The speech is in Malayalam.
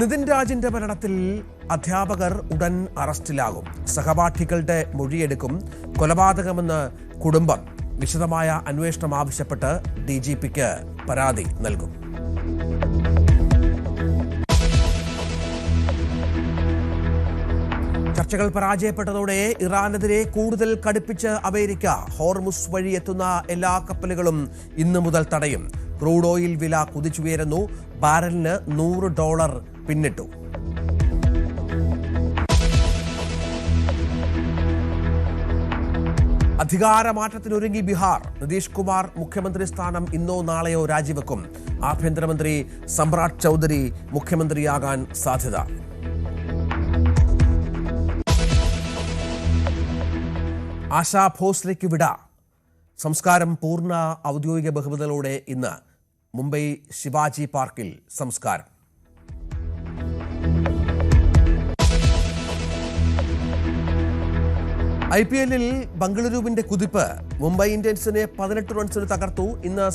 നിതിൻ രാജിന്റെ മരണത്തിൽ അധ്യാപകർ ഉടൻ അറസ്റ്റിലാകും. സഹപാഠികളുടെ മൊഴിയെടുക്കും. കൊലപാതകമെന്ന് കുടുംബം. വിശദമായ അന്വേഷണം ആവശ്യപ്പെട്ട് ഡിജിപിക്ക് പരാതി നൽകും. ചർച്ചകൾ പരാജയപ്പെട്ടതോടെ ഇറാനെതിരെ കൂടുതൽ കടുപ്പിച്ച് അമേരിക്ക. ഹോർമുസ് വഴി എത്തുന്ന എല്ലാ കപ്പലുകളും ഇന്നു മുതൽ തടയും. ക്രൂഡ് ഓയിൽ വില കുതിച്ചുയരുന്നു. ബാരലിന് $100 പിന്നിട്ടു. അധികാരമാറ്റത്തിനൊരുങ്ങി ബീഹാർ. നിതീഷ് കുമാർ മുഖ്യമന്ത്രി സ്ഥാനം ഇന്നോ നാളെയോ രാജിവെക്കും. ആഭ്യന്തരമന്ത്രി സമ്രാട് ചൗധരി മുഖ്യമന്ത്രിയാകാൻ സാധ്യത. ആശാ ഭോസ്ലെയ്ക്ക് വിട. സംസ്കാരം പൂർണ്ണ ഔദ്യോഗിക ബഹുമതികളോടെ ഇന്ന് മുംബൈ ശിവാജി പാർക്കിൽ സംസ്കാരം. IPL-ൽ ബംഗളൂരുവിന്റെ കുതിപ്പ്. മുംബൈ ഇന്ത്യൻസിനെ 18 റൺസിന് തകർത്തു. ഇന്ന്